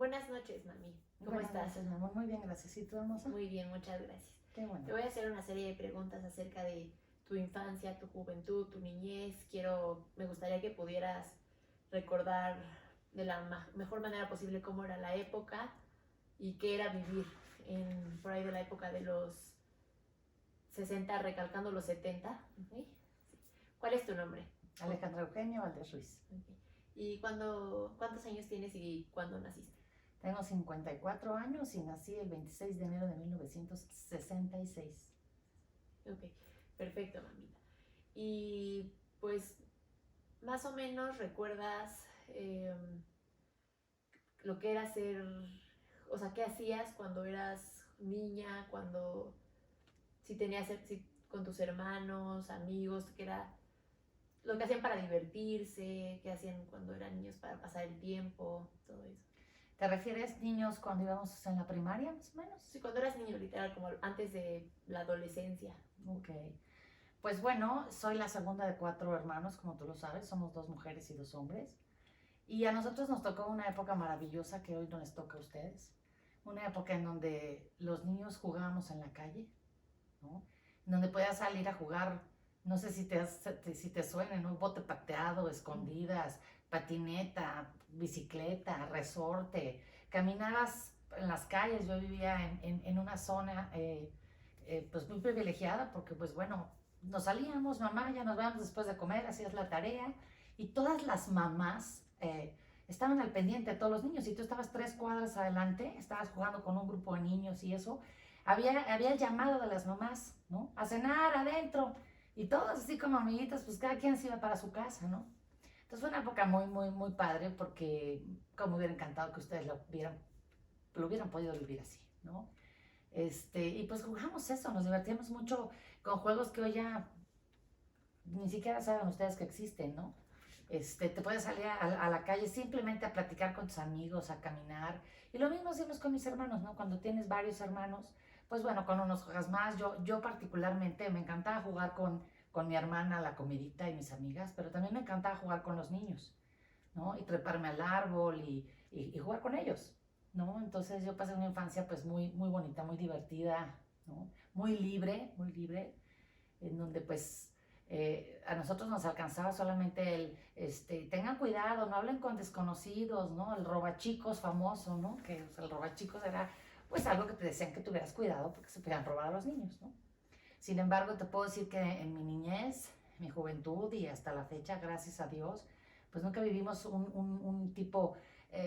Buenas noches, mami. ¿Cómo Buenas estás? noches, mi amor. Muy bien, gracias. ¿Y tú, hermosa? Muy bien, muchas gracias. Qué bueno. Te voy a hacer una serie de preguntas acerca de tu infancia, tu juventud, tu niñez. Me gustaría que pudieras recordar de la mejor manera posible cómo era la época y qué era vivir por ahí de la época de los 60, recalcando los 70. ¿Ok? Sí. ¿Cuál es tu nombre? Alejandra Eugenia Valdés Ruiz. Ok. ¿Y cuántos años tienes y cuándo naciste? Tengo 54 años y nací el 26 de enero de 1966. Ok, perfecto, mamita. Y pues más o menos recuerdas lo que era ser, o sea, qué hacías cuando eras niña, si tenías, si, con tus hermanos, amigos, qué era lo que hacían para divertirse, qué hacían cuando eran niños para pasar el tiempo, todo eso. ¿Te refieres niños cuando íbamos en la primaria, más o menos? Sí, cuando eras niño, literal, como antes de la adolescencia. Ok. Pues bueno, soy la segunda de 4 hermanos, como tú lo sabes. Somos 2 mujeres y 2 hombres. Y a nosotros nos tocó una época maravillosa que hoy no les toca a ustedes. Una época en donde los niños jugábamos en la calle, ¿no? En donde podías salir a jugar, no sé si te suena, ¿no? Bote pateado, escondidas, patineta, bicicleta, resorte. Caminabas en las calles. Yo vivía en una zona pues muy privilegiada porque pues bueno, nos salíamos, mamá, ya nos vamos después de comer, hacías la tarea y todas las mamás estaban al pendiente de todos los niños. Si tú estabas 3 cuadras adelante, estabas jugando con un grupo de niños y eso, había el llamado de las mamás, ¿no? A cenar adentro. Y todos así como amiguitas, pues cada quien se iba para su casa, ¿no? Entonces fue una época muy, muy, muy padre porque como me hubiera encantado que ustedes lo hubieran podido vivir así, ¿no? Y pues jugamos eso, nos divertíamos mucho con juegos que hoy ya ni siquiera saben ustedes que existen, ¿no? Te puedes salir a la calle simplemente a platicar con tus amigos, a caminar. Y lo mismo hacemos con mis hermanos, ¿no? Cuando tienes varios hermanos, pues bueno, con unos juegas más. Yo particularmente me encantaba jugar con mi hermana, la comidita y mis amigas, pero también me encantaba jugar con los niños, ¿no? Y treparme al árbol y jugar con ellos, ¿no? Entonces yo pasé una infancia pues muy, muy bonita, muy divertida, ¿no? Muy libre, en donde pues a nosotros nos alcanzaba solamente tengan cuidado, no hablen con desconocidos, ¿no? El robachicos famoso, ¿no? Que o sea, el robachicos era pues algo que te decían que tuvieras cuidado porque se podían robar a los niños, ¿no? Sin embargo, te puedo decir que en mi niñez, mi juventud y hasta la fecha, gracias a Dios, pues nunca vivimos un tipo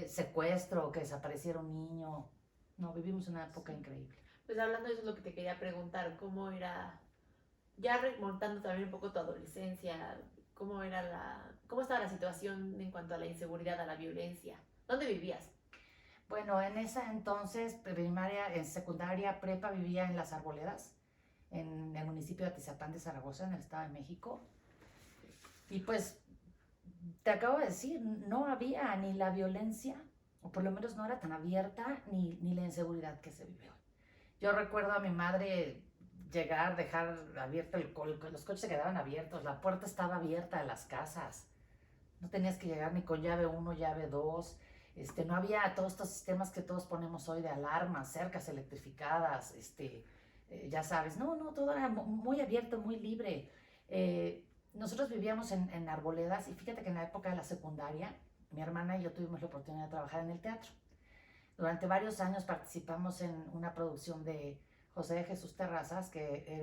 secuestro, que desapareciera un niño. No, vivimos una época increíble. Pues hablando de eso es lo que te quería preguntar, ¿cómo era, ya remontando también un poco tu adolescencia, cómo estaba la situación en cuanto a la inseguridad, a la violencia? ¿Dónde vivías? Bueno, en esa entonces, primaria, en secundaria, prepa, vivía en Las Arboledas, en el municipio de Atizapán de Zaragoza, en el Estado de México. Y pues, te acabo de decir, no había ni la violencia, o por lo menos no era tan abierta, ni la inseguridad que se vive hoy. Yo recuerdo a mi madre llegar, dejar abierto los coches se quedaban abiertos, la puerta estaba abierta de las casas. No tenías que llegar ni con llave 1, llave 2. No había todos estos sistemas que todos ponemos hoy de alarmas, cercas electrificadas, ya sabes, no, todo era muy abierto, muy libre. Nosotros vivíamos en Arboledas y fíjate que en la época de la secundaria, mi hermana y yo tuvimos la oportunidad de trabajar en el teatro. Durante varios años participamos en una producción de José de Jesús Terrazas,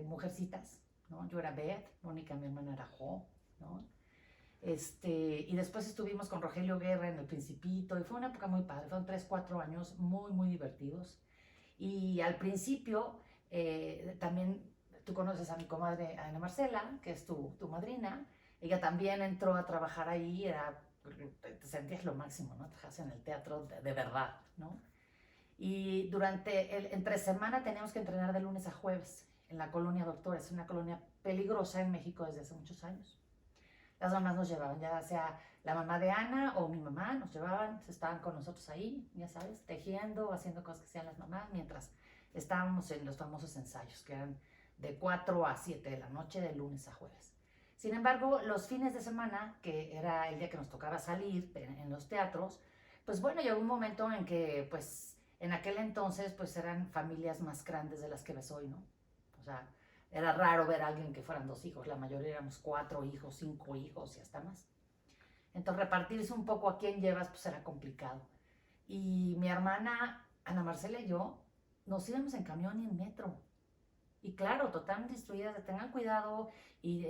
Mujercitas, ¿no? Yo era Beth, Mónica, mi hermana era Jo, ¿no? Y después estuvimos con Rogelio Guerra en El Principito y fue una época muy padre, fueron 3, 4 años muy, muy divertidos. Y al principio también tú conoces a mi comadre Ana Marcela, que es tu madrina, ella también entró a trabajar ahí, te sentías lo máximo, ¿no? Trabajas en el teatro de verdad, ¿no? Y entre semana teníamos que entrenar de lunes a jueves en la colonia Doctores, una colonia peligrosa en México desde hace muchos años. Las mamás nos llevaban, ya sea la mamá de Ana o mi mamá, nos llevaban, estaban con nosotros ahí, ya sabes, tejiendo, haciendo cosas que hacían las mamás, mientras estábamos en los famosos ensayos, que eran de 4 a 7 de la noche, de lunes a jueves. Sin embargo, los fines de semana, que era el día que nos tocaba salir en los teatros, Pues bueno, llegó un momento en que, pues, en aquel entonces, pues eran familias más grandes de las que ves hoy, ¿no? O sea, era raro ver a alguien que fueran 2 hijos, la mayoría éramos 4 hijos, 5 hijos y hasta más. Entonces repartirse un poco a quién llevas, pues era complicado. Y mi hermana Ana Marcela y yo nos íbamos en camión y en metro. Y claro, totalmente instruidas de tengan cuidado y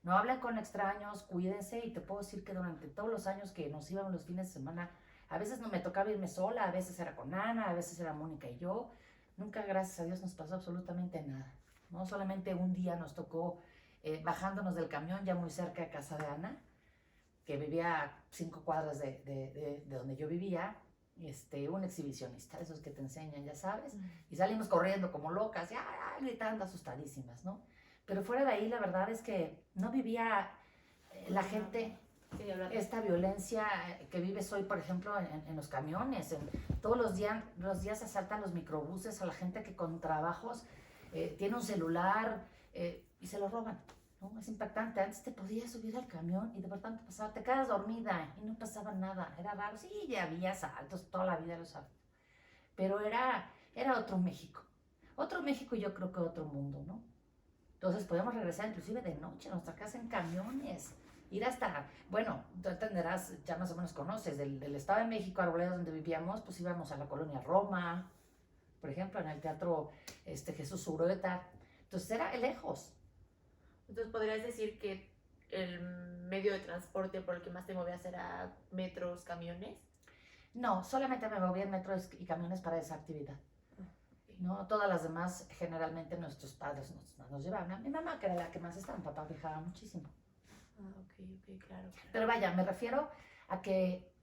no hablen con extraños, cuídense. Y te puedo decir que durante todos los años que nos íbamos los fines de semana, a veces no me tocaba irme sola, a veces era con Ana, a veces era Mónica y yo. Nunca, gracias a Dios, nos pasó absolutamente nada. No solamente un día nos tocó bajándonos del camión ya muy cerca de casa de Ana, que vivía a 5 cuadras de donde yo vivía, un exhibicionista, esos que te enseñan, ya sabes, y salimos corriendo como locas, ya, gritando asustadísimas, ¿no? Pero fuera de ahí, la verdad es que no vivía la gente esta violencia que vives hoy, por ejemplo, en los camiones. Todos los días asaltan los microbuses a la gente que con trabajos tiene un celular y se lo roban. ¿No? Es impactante. Antes te podías subir al camión y de verdad te quedas dormida y no pasaba nada. Era raro. Sí, ya había asaltos, toda la vida los asaltos. Pero era otro México. Otro México y yo creo que otro mundo, ¿no? Entonces podíamos regresar inclusive de noche a nuestra casa en camiones. Ir hasta, bueno, tú entenderás, ya más o menos conoces, del Estado de México, Arboledas, donde vivíamos, pues íbamos a la colonia Roma, por ejemplo, en el Teatro Jesús Urueta. Entonces era lejos. Entonces, ¿podrías decir que el medio de transporte por el que más te movías era metros, camiones? No, solamente me movía en metros y camiones para esa actividad. ¿No? Todas las demás, generalmente nuestros padres nos llevaban. A mi mamá, que era la que más estaba, mi papá viajaba muchísimo. Ok, claro. Pero vaya, me refiero a que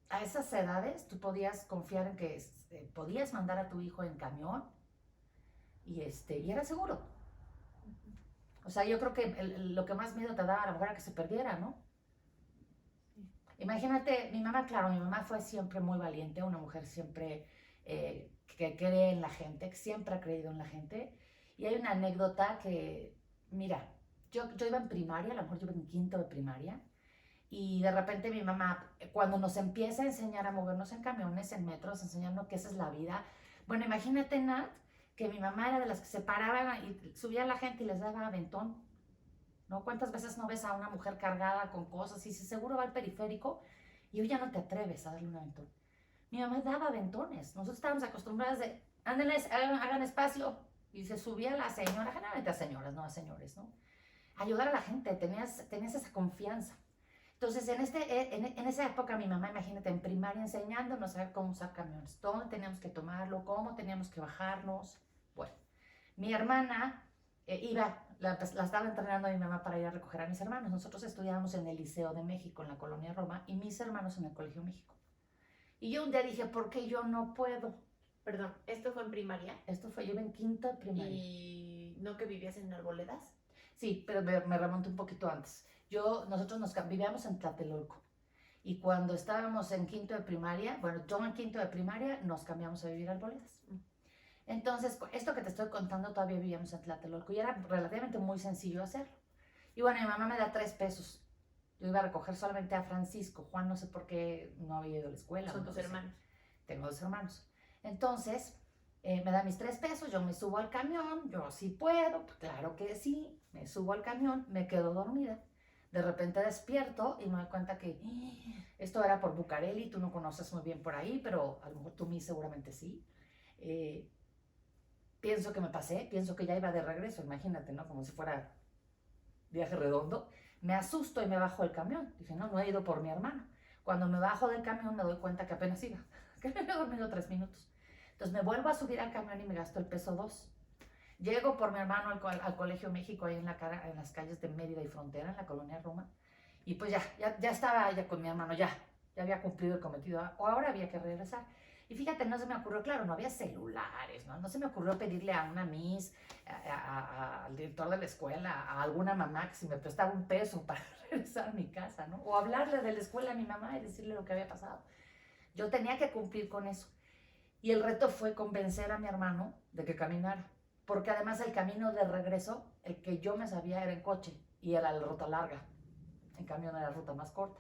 a esas edades tú podías confiar en que podías mandar a tu hijo en camión y era seguro. O sea, yo creo que lo que más miedo te daba a la mujer era que se perdiera, ¿no? Sí. Imagínate, mi mamá fue siempre muy valiente, una mujer siempre que cree en la gente, que siempre ha creído en la gente. Y hay una anécdota que, mira, yo iba en primaria, a lo mejor yo iba en quinto de primaria, y de repente mi mamá, cuando nos empieza a enseñar a movernos en camiones, en metros, enseñando que esa es la vida. Bueno, imagínate, Nat, que mi mamá era de las que se paraban y subía a la gente y les daba aventón, ¿no? ¿Cuántas veces no ves a una mujer cargada con cosas y si seguro va al periférico y hoy ya no te atreves a darle un aventón? Mi mamá daba aventones. Nosotros estábamos acostumbradas de, ándenles, hagan espacio. Y se subía la señora, generalmente a señoras, no a señores, ¿no? Ayudar a la gente, tenías esa confianza. Entonces, en esa época, mi mamá, imagínate, en primaria enseñándonos a ver cómo usar camiones, dónde teníamos que tomarlo, cómo teníamos que bajarnos. Bueno, mi hermana la estaba entrenando a mi mamá para ir a recoger a mis hermanos. Nosotros estudiábamos en el Liceo de México, en la colonia Roma, y mis hermanos en el Colegio México. Y yo un día dije, ¿por qué yo no puedo? Perdón, ¿esto fue en primaria? Yo iba en quinto de primaria. ¿Y no que vivías en Arboledas? Sí, pero me remonto un poquito antes. Nosotros vivíamos en Tlatelolco. Y cuando estábamos en quinto de primaria, bueno, yo en quinto de primaria nos cambiamos a vivir a Arboledas. Entonces, esto que te estoy contando, todavía vivíamos en Tlatelolco y era relativamente muy sencillo hacerlo. Y bueno, mi mamá me da 3 pesos. Yo iba a recoger solamente a Francisco. Juan no sé por qué no había ido a la escuela. ¿Son tus hermanos? Tengo 2 hermanos. Entonces, me da mis 3 pesos, yo me subo al camión, yo sí puedo, claro que sí, me subo al camión, me quedo dormida. De repente despierto y me doy cuenta que esto era por Bucareli, tú no conoces muy bien por ahí, pero a lo mejor tú mí seguramente sí. Pienso que me pasé, pienso que ya iba de regreso, imagínate, ¿no? Como si fuera viaje redondo. Me asusto y me bajo del camión. Dije, no he ido por mi hermano. Cuando me bajo del camión me doy cuenta que apenas iba, que me había dormido 3 minutos. Entonces me vuelvo a subir al camión y me gasto el peso 2. Llego por mi hermano al Colegio México, ahí en las calles de Mérida y Frontera, en la colonia Roma. Y pues ya estaba ya con mi hermano, ya había cumplido el cometido. Ahora había que regresar. Y fíjate, no se me ocurrió, claro, no había celulares, ¿no? No se me ocurrió pedirle a una miss, al director de la escuela, a alguna mamá que si me prestaba un peso para regresar a mi casa, ¿no? O hablarle de la escuela a mi mamá y decirle lo que había pasado. Yo tenía que cumplir con eso. Y el reto fue convencer a mi hermano de que caminara. Porque además el camino de regreso, el que yo me sabía era en coche y era la ruta larga. En cambio, no era la ruta más corta.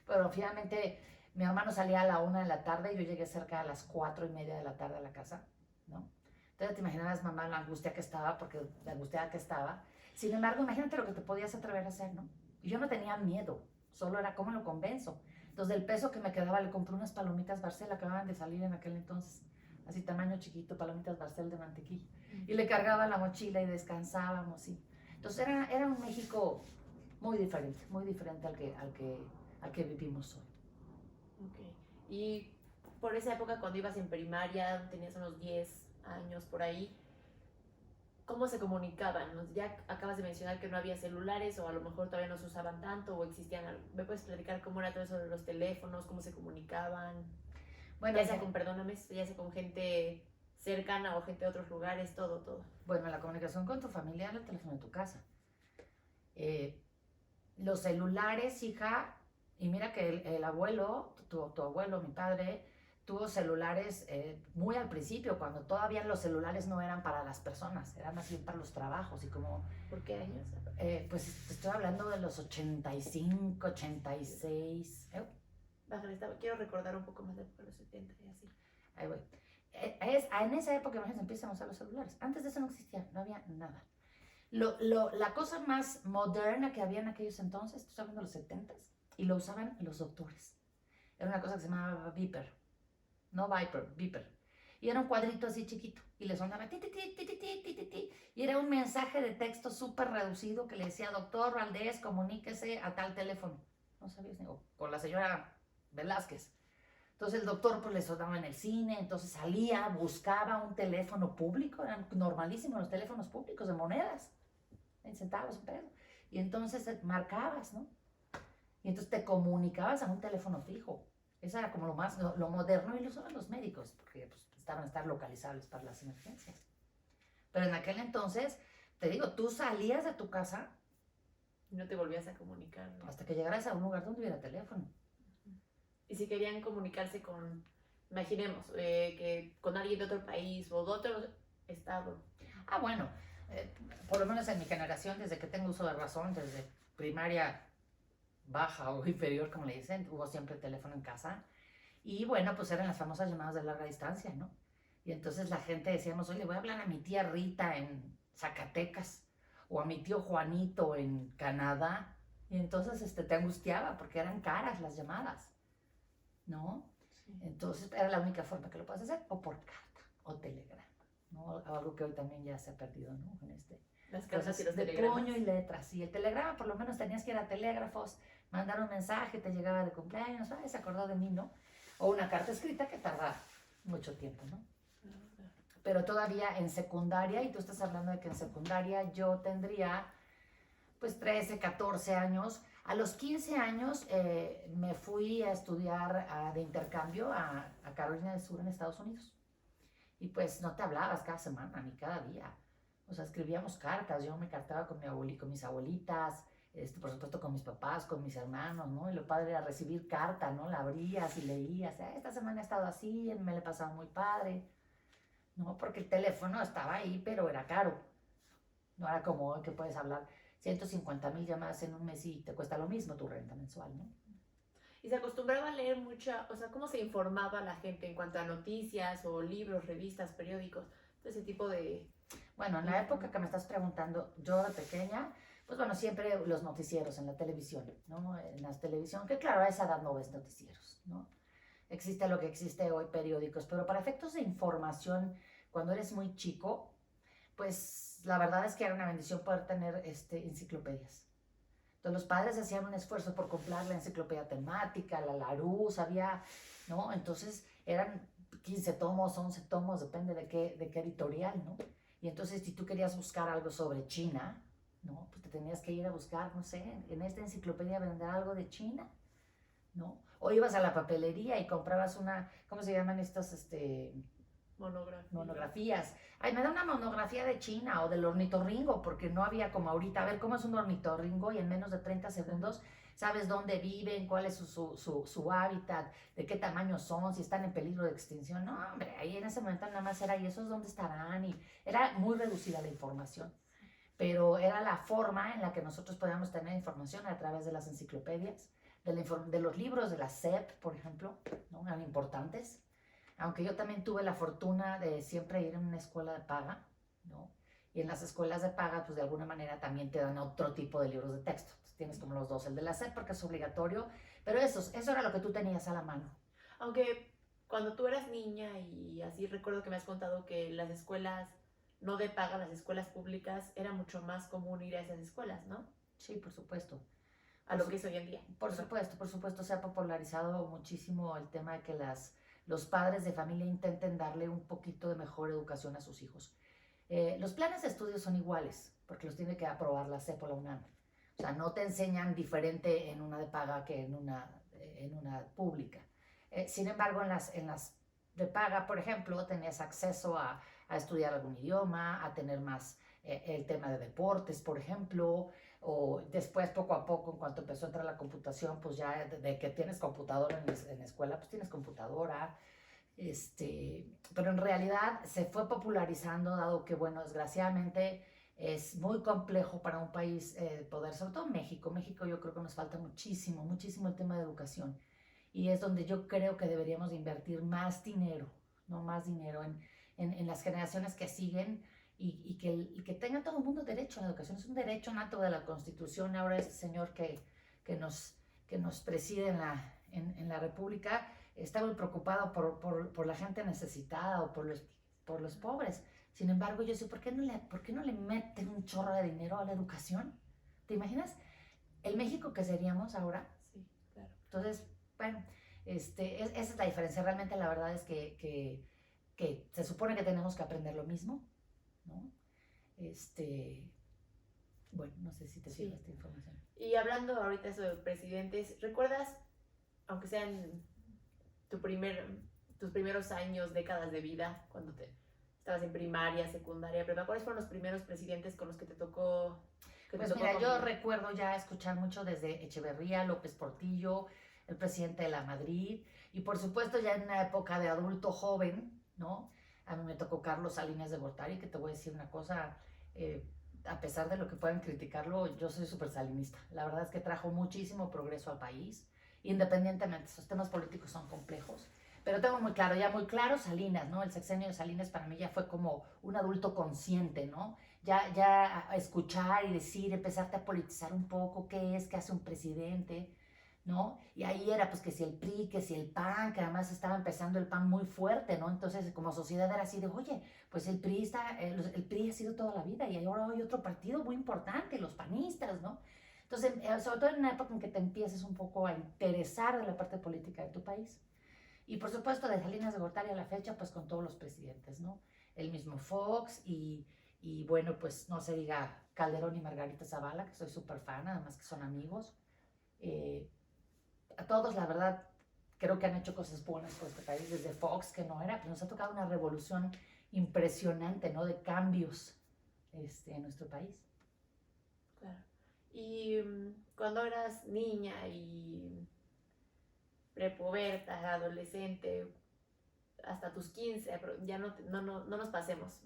Pero finalmente Mi hermano salía a la 1 de la tarde y yo llegué cerca a las 4:30 de la tarde a la casa, ¿no? Entonces te imaginarás, mamá, la angustia que estaba, porque la angustia que estaba. Sin embargo, imagínate lo que te podías atrever a hacer, ¿no? Y yo no tenía miedo, solo era cómo lo convenzo. Entonces, del peso que me quedaba, le compré unas palomitas Barcel, acababan de salir en aquel entonces, así tamaño chiquito, palomitas Barcel de mantequilla. Y le cargaba la mochila y descansábamos, y entonces era un México muy diferente al que vivimos hoy. Ok. Y por esa época, cuando ibas en primaria, tenías unos 10 años por ahí, ¿cómo se comunicaban? ¿No? Ya acabas de mencionar que no había celulares o a lo mejor todavía no se usaban tanto o existían. ¿Me puedes platicar cómo era todo eso de los teléfonos, cómo se comunicaban? Bueno, Ya sea con, perdóname, ya sea con gente cercana o gente de otros lugares, todo. Bueno, la comunicación con tu familia era el teléfono de tu casa. Eh, los celulares, hija, y mira que el abuelo, tu abuelo, mi padre, tuvo celulares muy al principio, cuando todavía los celulares no eran para las personas, eran más bien para los trabajos y como... ¿Por qué años? Pues te estoy hablando de los 85, 86. Bájale, quiero recordar un poco más de los 70 y así. Ahí voy. En esa época se empiezan a usar los celulares. Antes de eso no existía, no había nada. La cosa más moderna que había en aquellos entonces, estoy hablando de los 70s, y lo usaban los doctores. Era una cosa que se llamaba Viper. No Viper, Viper. Y era un cuadrito así chiquito. Y le sonaba ti, ti, ti, ti, ti, ti, ti, ti, ti. Y era un mensaje de texto súper reducido que le decía, doctor Valdés, comuníquese a tal teléfono. No sabías ni, o con la señora Velázquez. Entonces el doctor pues le sonaba en el cine, entonces salía, buscaba un teléfono público, eran normalísimos los teléfonos públicos de monedas, en centavos, en pesos. Y entonces marcabas, ¿no? Y entonces te comunicabas a un teléfono fijo. Eso era como lo moderno, y lo son los médicos, porque pues, estaban a estar localizables para las emergencias. Pero en aquel entonces, te digo, tú salías de tu casa y no te volvías a comunicar, ¿no? Hasta que llegaras a un lugar donde hubiera teléfono. Y si querían comunicarse con, imaginemos, que con alguien de otro país o de otro estado. Ah, bueno, por lo menos en mi generación, desde que tengo uso de razón, desde primaria baja o inferior, como le dicen, hubo siempre teléfono en casa. Y bueno, pues eran las famosas llamadas de larga distancia, ¿no? Y entonces la gente decíamos, oye, voy a hablar a mi tía Rita en Zacatecas o a mi tío Juanito en Canadá. Y entonces te angustiaba porque eran caras las llamadas, ¿no? Sí. Entonces era la única forma que lo puedes hacer, o por carta o telegrama, ¿no? Algo que hoy también ya se ha perdido, ¿no? Las cartas y los de telegramas. puño y letras. Y el telegrama, por lo menos tenías que ir a telégrafos, mandar un mensaje, te llegaba de cumpleaños, se acordó de mí, ¿no? O una carta escrita que tarda mucho tiempo, ¿no? Pero todavía en secundaria, y tú estás hablando de que en secundaria yo tendría pues 13, 14 años. A los 15 años me fui a estudiar de intercambio a Carolina del Sur en Estados Unidos. Y pues no te hablabas cada semana ni cada día. O sea, escribíamos cartas, yo me cartaba con mis abuelitas, por supuesto con mis papás, con mis hermanos, ¿no? Y lo padre era recibir carta, ¿no? La abrías y leías, esta semana he estado así, me la he pasado muy padre, ¿no? Porque el teléfono estaba ahí, pero era caro. No era como hoy que puedes hablar 150,000 llamadas en un mes y te cuesta lo mismo tu renta mensual, ¿no? Y se acostumbraba a leer mucha, o sea, ¿cómo se informaba la gente en cuanto a noticias o libros, revistas, periódicos? Ese tipo de... Bueno, en la época que me estás preguntando, yo de pequeña, pues bueno, siempre los noticieros en la televisión, ¿no? En la televisión, que claro, a esa edad no ves noticieros, ¿no? Existe lo que existe hoy, periódicos, pero para efectos de información, cuando eres muy chico, pues la verdad es que era una bendición poder tener enciclopedias. Entonces los padres hacían un esfuerzo por comprar la enciclopedia temática, la Larousse, había, ¿no? Entonces eran 15 tomos, 11 tomos, depende de qué editorial, ¿no? Y entonces si tú querías buscar algo sobre China, ¿no? Pues te tenías que ir a buscar, no sé, en esta enciclopedia vender algo de China, ¿no? O ibas a la papelería y comprabas una, ¿cómo se llaman estas, monografías? Ay, me da una monografía de China o del ornitorrinco, porque no había como ahorita, a ver cómo es un ornitorrinco, y en menos de 30 segundos sabes dónde viven, cuál es su hábitat, de qué tamaño son, si están en peligro de extinción. No, hombre, ahí en ese momento nada más era, ¿y esos dónde estarán? Y era muy reducida la información, pero era la forma en la que nosotros podíamos tener información a través de las enciclopedias, de los libros de la SEP, por ejemplo, ¿no? Eran importantes. Aunque yo también tuve la fortuna de siempre ir a una escuela de paga, ¿no? Y en las escuelas de paga, pues de alguna manera también te dan otro tipo de libros de texto. Entonces, tienes como los dos, el de la SEP porque es obligatorio, pero eso era lo que tú tenías a la mano. Aunque cuando tú eras niña y así recuerdo que me has contado que las escuelas no de paga, las escuelas públicas, era mucho más común ir a esas escuelas, ¿no? Sí, por supuesto. A lo que es hoy en día. Por supuesto, se ha popularizado muchísimo el tema de que los padres de familia intenten darle un poquito de mejor educación a sus hijos. Los planes de estudio son iguales, porque los tiene que aprobar la SEP o la UNAM. O sea, no te enseñan diferente en una de paga que en una pública. Sin embargo, en las de paga, por ejemplo, tenías acceso a estudiar algún idioma, a tener más el tema de deportes, por ejemplo, o después poco a poco, en cuanto empezó a entrar la computación, pues ya de que tienes computadora en la escuela, pues tienes computadora. Pero en realidad se fue popularizando, dado que, bueno, desgraciadamente es muy complejo para un país poder, sobre todo México. México yo creo que nos falta muchísimo, muchísimo el tema de educación. Y es donde yo creo que deberíamos de invertir más dinero, ¿no? Más dinero en las generaciones que siguen y que tenga todo el mundo derecho a la educación. Es un derecho nato de la Constitución. Ahora este señor que nos preside en la República está muy preocupado por la gente necesitada o por los pobres. Sin embargo, yo sé, ¿por qué no le meten un chorro de dinero a la educación? ¿Te imaginas el México que seríamos ahora? Sí, claro. Entonces, bueno, esa es la diferencia. Realmente la verdad es que se supone que tenemos que aprender lo mismo, ¿no? Bueno, no sé si te sirve esta información. Y hablando ahorita sobre presidentes, ¿recuerdas, aunque sean tus primeros años, décadas de vida, cuando estabas en primaria, secundaria, prepa, cuáles fueron los primeros presidentes con los que te tocó? Pues mira, yo recuerdo ya escuchar mucho desde Echeverría, López Portillo, el presidente de la Madrid, y por supuesto ya en una época de adulto joven, ¿no? A mí me tocó Carlos Salinas de Gortari, que te voy a decir una cosa, a pesar de lo que puedan criticarlo, yo soy súper salinista. La verdad es que trajo muchísimo progreso al país, independientemente, esos temas políticos son complejos. Pero tengo muy claro Salinas, ¿no? El sexenio de Salinas para mí ya fue como un adulto consciente, ¿no? Ya escuchar y decir, empezarte a politizar un poco qué hace un presidente, ¿no? Y ahí era pues que si el PRI, que si el PAN, que además estaba empezando el PAN muy fuerte, ¿no? Entonces como sociedad era así de, oye, pues el PRI ha sido toda la vida y ahora hay otro partido muy importante, los panistas, ¿no? Entonces, sobre todo en una época en que te empieces un poco a interesar de la parte política de tu país. Y por supuesto de Salinas de Gortari a la fecha, pues con todos los presidentes, ¿no? El mismo Fox y bueno, pues no se diga Calderón y Margarita Zavala, que soy súper fan, además que son amigos. A todos, la verdad, creo que han hecho cosas buenas por este país, desde Fox, que no era, pero nos ha tocado una revolución impresionante, ¿no? De cambios en nuestro país. Claro. Y cuando eras niña y prepuberta, adolescente, hasta tus 15, ya no nos pasemos.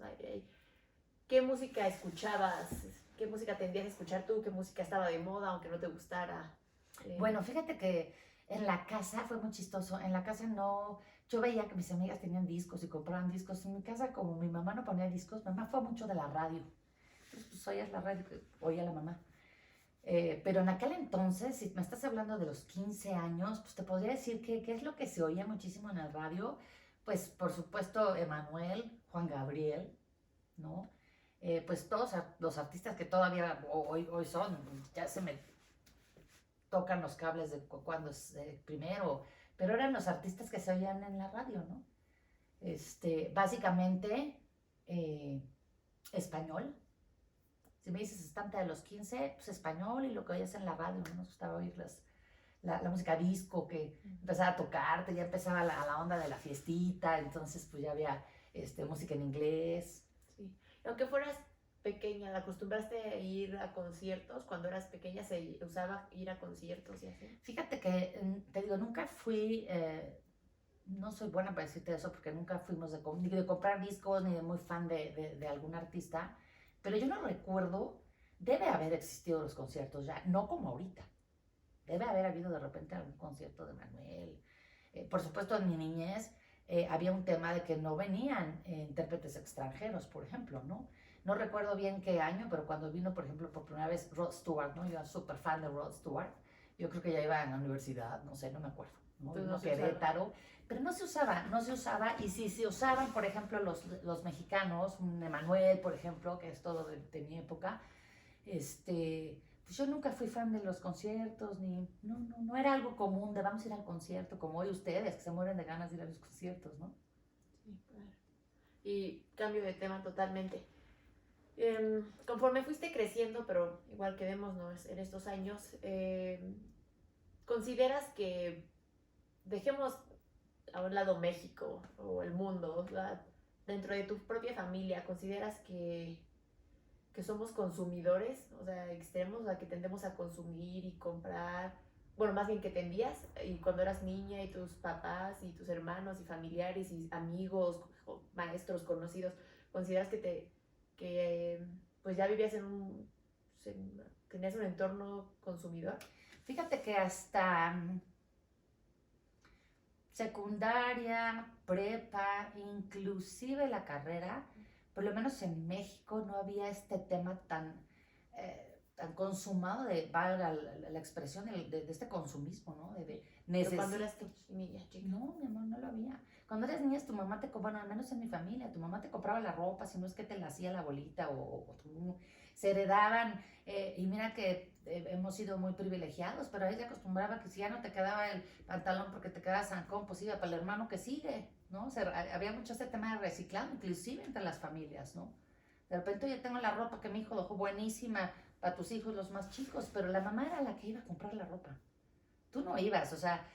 ¿Qué música escuchabas? ¿Qué música tendías a escuchar tú? ¿Qué música estaba de moda, aunque no te gustara? Bueno, fíjate que en la casa fue muy chistoso. En la casa no, yo veía que mis amigas tenían discos y compraban discos. En mi casa, como mi mamá no ponía discos, mi mamá fue mucho de la radio. Entonces, pues oías la radio, oía la mamá. Pero en aquel entonces, si me estás hablando de los 15 años, pues te podría decir que qué es lo que se oía muchísimo en el radio. Pues por supuesto, Emanuel, Juan Gabriel, ¿no? Pues todos los artistas que todavía hoy son, ya se me tocan los cables de cuando es primero, pero eran los artistas que se oían en la radio, ¿no? Básicamente, español. Si me dices estante de los 15, pues español y lo que oías en la radio, ¿no? Nos gustaba oír la música disco que empezaba a tocarte, ya empezaba la onda de la fiestita, entonces pues ya había música en inglés. Sí, aunque fueras pequeña, ¿te acostumbraste a ir a conciertos? Cuando eras pequeña se usaba ir a conciertos y así. Fíjate que, te digo, nunca fui, no soy buena para decirte eso porque nunca fuimos ni de comprar discos ni de muy fan de algún artista, pero yo no recuerdo, debe haber existido los conciertos ya, no como ahorita. Debe haber habido de repente algún concierto de Manuel. Por supuesto, en mi niñez había un tema de que no venían intérpretes extranjeros, por ejemplo, ¿no? No recuerdo bien qué año, pero cuando vino, por ejemplo, por primera vez Rod Stewart, ¿no? Yo era súper fan de Rod Stewart. Yo creo que ya iba en la universidad, no sé, no me acuerdo, ¿no? Entonces Vino no se usaba. Querétaro, pero no se usaba, y si se usaban, por ejemplo, los mexicanos, un Emanuel, por ejemplo, que es todo de mi época, pues yo nunca fui fan de los conciertos, no era algo común de vamos a ir al concierto, como hoy ustedes, que se mueren de ganas de ir a los conciertos, ¿no? Sí, claro. Y cambio de tema totalmente. Conforme fuiste creciendo, pero igual quedémonos en estos años, ¿consideras que dejemos a un lado México o el mundo, ¿verdad? Dentro de tu propia familia, ¿consideras que somos consumidores, o sea, extremos, o sea, que tendemos a consumir y comprar? Bueno, más bien que te envías, y cuando eras niña y tus papás y tus hermanos y familiares y amigos, maestros, conocidos, ¿consideras que pues ya vivías tenías un entorno consumidor? Fíjate que hasta secundaria, prepa, inclusive la carrera, por lo menos en México no había este tema tan consumado valga la expresión, de este consumismo, ¿no? Pero cuando eras niña, chica. No, mi amor, no lo había. Cuando eres niña, tu mamá bueno, al menos en mi familia, tu mamá te compraba la ropa, si no es que te la hacía la abuelita se heredaban. Y mira que hemos sido muy privilegiados, pero ahí se acostumbraba que si ya no te quedaba el pantalón porque te quedaba zancón, pues iba para el hermano que sigue, ¿no? O sea, había mucho este tema de reciclado, inclusive entre las familias, ¿no? De repente yo tengo la ropa que mi hijo dejó buenísima para tus hijos los más chicos, pero la mamá era la que iba a comprar la ropa. Tú no ibas, o sea,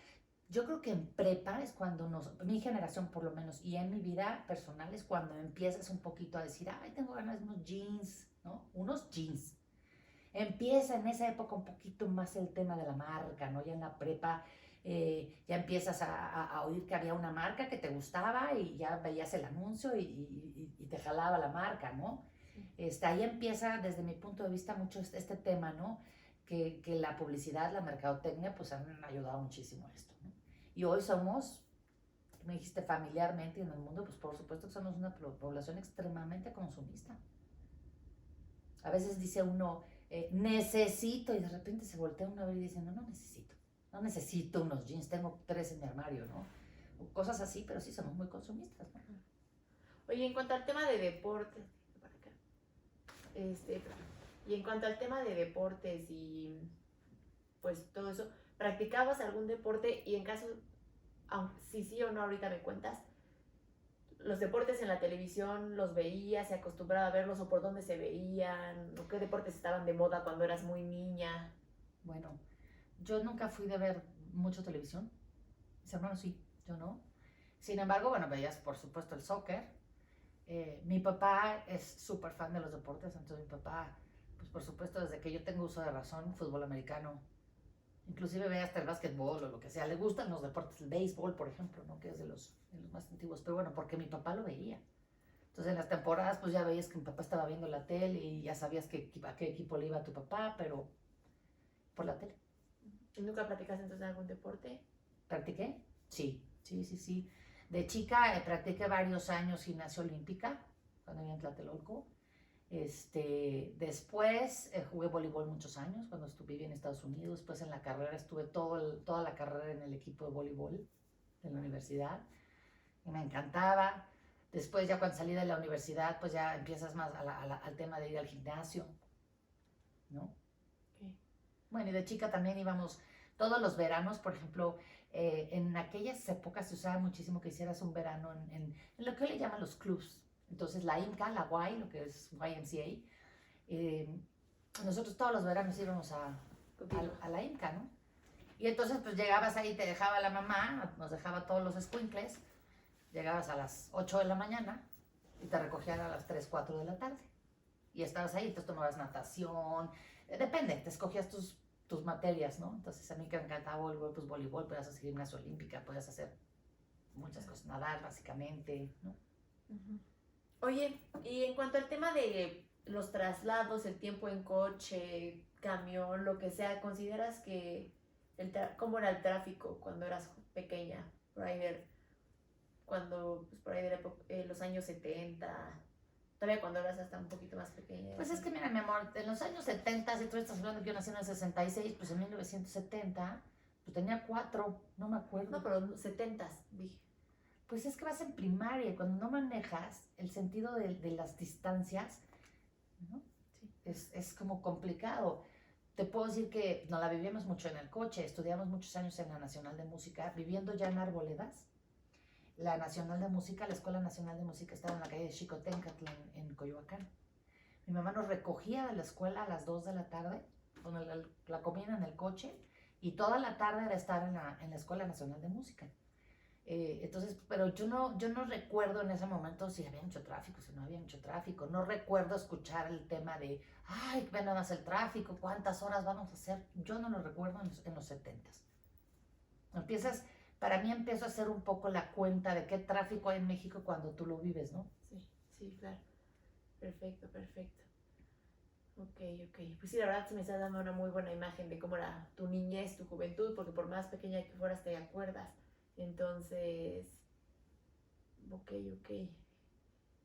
yo creo que en prepa es cuando mi generación por lo menos, y en mi vida personal es cuando empiezas un poquito a decir, ay, tengo ganas de unos jeans, ¿no? Unos jeans. Empieza en esa época un poquito más el tema de la marca, ¿no? Ya en la prepa ya empiezas a oír que había una marca que te gustaba y ya veías el anuncio y te jalaba la marca, ¿no? Ahí empieza desde mi punto de vista mucho este tema, ¿no? Que la publicidad, la mercadotecnia, pues han ayudado muchísimo a esto, ¿no? Y hoy somos, me dijiste familiarmente y en el mundo, pues por supuesto que somos una población extremadamente consumista. A veces dice uno, necesito, y de repente se voltea uno a ver y dice, no necesito unos jeans, tengo 3 en mi armario, ¿no? O cosas así, pero sí somos muy consumistas, ¿no? Oye, en cuanto al tema de deportes, y en cuanto al tema de deportes y pues todo eso, ¿practicabas algún deporte? Y en caso, si sí o no, ahorita me cuentas, ¿los deportes en la televisión los veías, se acostumbraba a verlos o por dónde se veían? ¿O qué deportes estaban de moda cuando eras muy niña? Bueno, yo nunca fui de ver mucho televisión. Mis hermanos sí, yo no. Sin embargo, bueno, veías por supuesto el soccer. Mi papá es súper fan de los deportes, entonces mi papá, pues por supuesto, desde que yo tengo uso de razón, fútbol americano, inclusive ve hasta el básquetbol o lo que sea, le gustan los deportes, el béisbol, por ejemplo, ¿no? Que es de los más antiguos, pero bueno, porque mi papá lo veía. Entonces en las temporadas, pues ya veías que mi papá estaba viendo la tele y ya sabías a qué equipo le iba a tu papá, pero por la tele. ¿Y nunca practicaste entonces algún deporte? ¿Practiqué? Sí. De chica practiqué varios años gimnasia olímpica, cuando vivía en Tlatelolco. Después jugué voleibol muchos años, cuando viví en Estados Unidos. Después en la carrera estuve toda la carrera en el equipo de voleibol de la universidad. Y me encantaba. Después ya cuando salí de la universidad, pues ya empiezas más al tema de ir al gimnasio, ¿no? Okay. Bueno, y de chica también íbamos todos los veranos, por ejemplo, en aquellas épocas se usaba muchísimo que hicieras un verano en lo que le llaman los clubs. Entonces la IMCA, la Y, lo que es YMCA, nosotros todos los veranos íbamos a la IMCA, ¿no? Y entonces pues llegabas ahí, te dejaba la mamá, nos dejaba todos los escuincles, llegabas a las 8 de la mañana y te recogían a las 3, 4 de la tarde. Y estabas ahí, entonces tomabas natación, depende, te escogías tus materias, ¿no? Entonces a mí que me encantaba voleibol, pues voleibol, podías hacer gimnasia olímpica, podías hacer muchas cosas, nadar básicamente, ¿no? Oye, y en cuanto al tema de los traslados, el tiempo en coche, camión, lo que sea, ¿consideras que cómo era el tráfico cuando eras pequeña, por ahí cuando, pues por ahí de los años 70, todavía cuando eras hasta un poquito más pequeña. Pues es que mira, mi amor, en los años 70, si tú estás hablando que yo nací en el 66, pues en 1970, pues tenía 4, no me acuerdo. No, pero 70, dije. Pues es que vas en primaria y cuando no manejas el sentido de las distancias, ¿no? Sí. Es como complicado. Te puedo decir que nos la vivíamos mucho en el coche, estudiamos muchos años en la Nacional de Música, viviendo ya en Arboledas. La Nacional de Música, la Escuela Nacional de Música estaba en la calle de Xicoténcatl en Coyoacán. Mi mamá nos recogía de la escuela a las 2 de la tarde, con la comida en el coche, y toda la tarde era estar en la Escuela Nacional de Música. Entonces, pero yo no recuerdo en ese momento si había mucho tráfico, si no había mucho tráfico. No recuerdo escuchar el tema de, ay, ven nada más el tráfico, cuántas horas vamos a hacer. Yo no lo recuerdo en los 70s. Para mí empiezo a hacer un poco la cuenta de qué tráfico hay en México cuando tú lo vives, ¿no? Sí, sí, claro. Perfecto, perfecto. Ok. Pues sí, la verdad se me está dando una muy buena imagen de cómo era tu niñez, tu juventud, porque por más pequeña que fueras te acuerdas. Entonces, ok.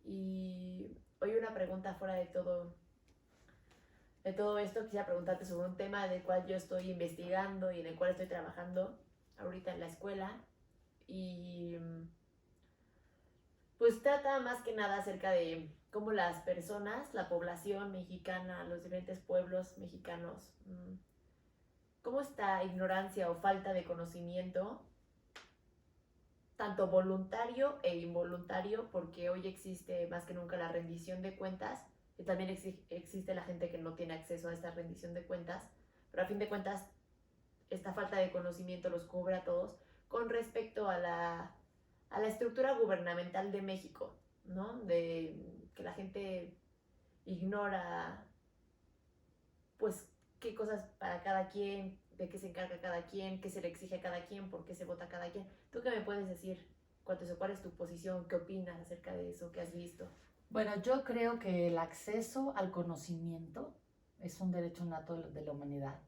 Y hoy una pregunta fuera de todo esto, quisiera preguntarte sobre un tema del cual yo estoy investigando y en el cual estoy trabajando ahorita en la escuela. Y pues trata más que nada acerca de cómo las personas, la población mexicana, los diferentes pueblos mexicanos, cómo esta ignorancia o falta de conocimiento, tanto voluntario e involuntario, porque hoy existe más que nunca la rendición de cuentas, y también existe la gente que no tiene acceso a esta rendición de cuentas, pero a fin de cuentas esta falta de conocimiento los cubre a todos con respecto a la estructura gubernamental de México, ¿no? De que la gente ignora, pues, qué cosas para cada quien, de qué se encarga cada quien, qué se le exige a cada quien, por qué se vota cada quien. ¿Tú qué me puedes decir? ¿Cuál es tu posición? ¿Qué opinas acerca de eso? ¿Qué has visto? Bueno, yo creo que el acceso al conocimiento es un derecho nato de la humanidad.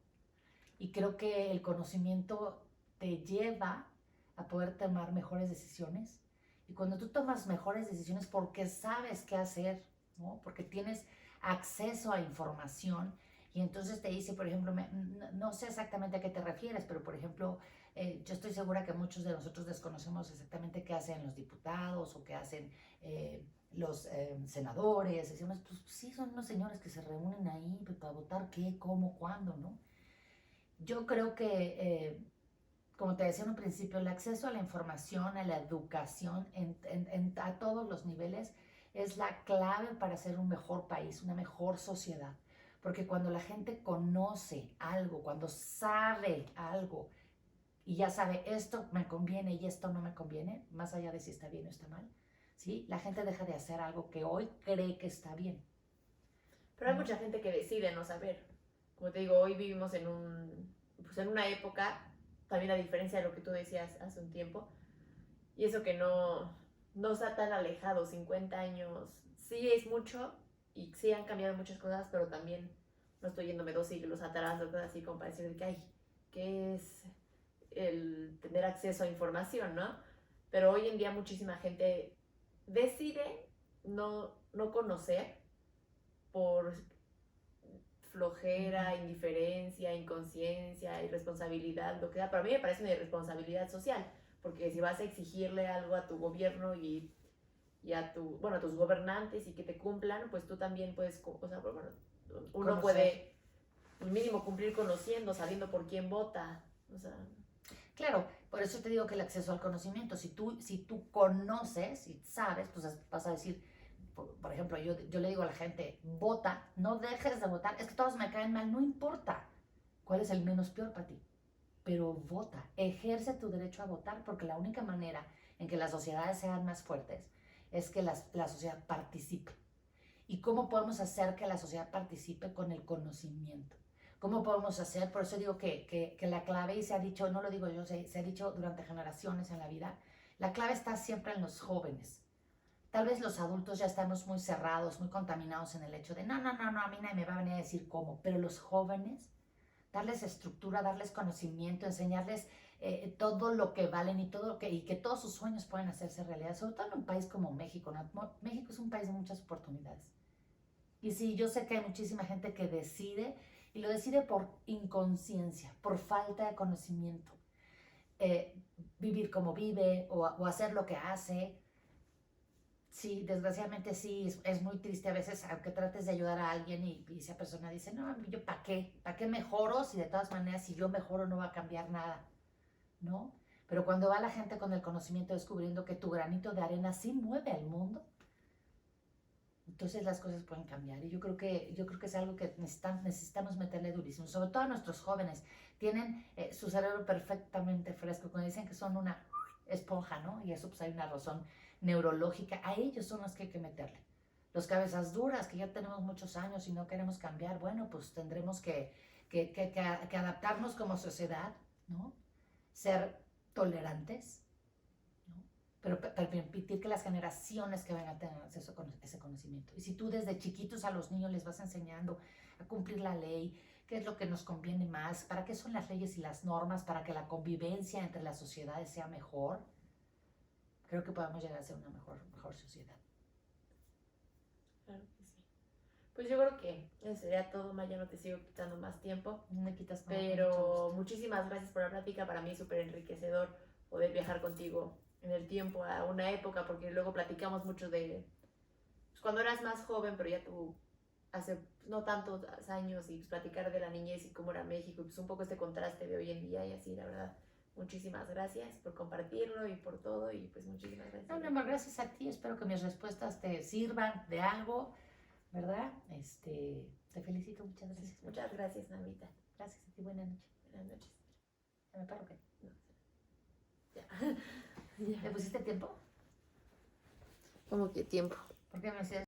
Y creo que el conocimiento te lleva a poder tomar mejores decisiones. Y cuando tú tomas mejores decisiones porque sabes qué hacer, ¿no? Porque tienes acceso a información y entonces te dice, por ejemplo, no sé exactamente a qué te refieres, pero por ejemplo, yo estoy segura que muchos de nosotros desconocemos exactamente qué hacen los diputados o qué hacen los senadores. Decimos, pues sí, son unos señores que se reúnen ahí para votar qué, cómo, cuándo, ¿no? Yo creo que, como te decía en un principio, el acceso a la información, a la educación a todos los niveles es la clave para ser un mejor país, una mejor sociedad. Porque cuando la gente conoce algo, cuando sabe algo y ya sabe esto me conviene y esto no me conviene, más allá de si está bien o está mal, ¿sí? La gente deja de hacer algo que hoy cree que está bien. Pero hay mucha gente que decide no saber. Como te digo, hoy vivimos en una época, también a diferencia de lo que tú decías hace un tiempo, y eso que no está tan alejado, 50 años, sí es mucho, y sí han cambiado muchas cosas, pero también no estoy yéndome 2 siglos atrás o cosas así como para decir que es el tener acceso a información, ¿no? Pero hoy en día muchísima gente decide no conocer por flojera, indiferencia, inconsciencia, irresponsabilidad, lo que sea. Para mí me parece una irresponsabilidad social, porque si vas a exigirle algo a tu gobierno y a tus gobernantes y que te cumplan, pues tú también puedes, o sea, bueno, uno puede mínimo cumplir conociendo, sabiendo por quién vota, o sea. Claro, por eso te digo que el acceso al conocimiento, si tú conoces y sabes, pues vas a decir, por ejemplo, yo le digo a la gente, vota, no dejes de votar, es que todos me caen mal, no importa cuál es el menos peor para ti, pero vota, ejerce tu derecho a votar, porque la única manera en que las sociedades sean más fuertes es que la sociedad participe. ¿Y cómo podemos hacer que la sociedad participe? Con el conocimiento. ¿Cómo podemos hacer? Por eso digo que la clave, y se ha dicho, no lo digo yo, se ha dicho durante generaciones en la vida, la clave está siempre en los jóvenes. Tal vez los adultos ya estamos muy cerrados, muy contaminados en el hecho de, no, a mí nadie me va a venir a decir cómo, pero los jóvenes darles estructura, darles conocimiento, enseñarles todo lo que valen y, y que todos sus sueños pueden hacerse realidad, sobre todo en un país como México, ¿no? México es un país de muchas oportunidades. Y sí, yo sé que hay muchísima gente que decide, y lo decide por inconsciencia, por falta de conocimiento, vivir como vive o hacer lo que hace. Sí, desgraciadamente sí, es muy triste a veces, aunque trates de ayudar a alguien y esa persona dice, no, yo ¿para qué? ¿Para qué mejoro si de todas maneras si yo mejoro no va a cambiar nada? ¿No? Pero cuando va la gente con el conocimiento descubriendo que tu granito de arena sí mueve al mundo, entonces las cosas pueden cambiar. Y yo creo que es algo que necesitamos meterle durísimo, sobre todo a nuestros jóvenes. Tienen su cerebro perfectamente fresco, cuando dicen que son una esponja, ¿no? Y eso pues hay una razón neurológica. A ellos son los que hay que meterle. Los cabezas duras, que ya tenemos muchos años y no queremos cambiar, bueno, pues tendremos que adaptarnos como sociedad, ¿no? Ser tolerantes, ¿no? Pero permitir que las generaciones que vengan tengan acceso a ese conocimiento. Y si tú desde chiquitos a los niños les vas enseñando a cumplir la ley, qué es lo que nos conviene más, para qué son las leyes y las normas, para que la convivencia entre las sociedades sea mejor, creo que podemos llegar a ser una mejor sociedad. Claro que sí. Pues yo creo que eso sería todo, Maya, no te sigo quitando más tiempo. No me quitas nada. Pero muchísimas gracias por la plática, para mí es súper enriquecedor poder viajar contigo en el tiempo a una época, porque luego platicamos mucho de pues, cuando eras más joven, pero ya tú hace no tantos años, y pues, platicar de la niñez y cómo era México, y pues un poco este contraste de hoy en día y así, la verdad. Muchísimas gracias por compartirlo y por todo, y pues muchísimas gracias. No, mi amor, gracias a ti, espero que mis respuestas te sirvan de algo, ¿verdad? Te felicito, muchas gracias. Muchas gracias, Navita. Gracias a ti, buena noche. Buenas noches. ¿Se me paro o qué? No, ya. ¿Le pusiste tiempo? ¿Cómo que tiempo? ¿Por qué me decías?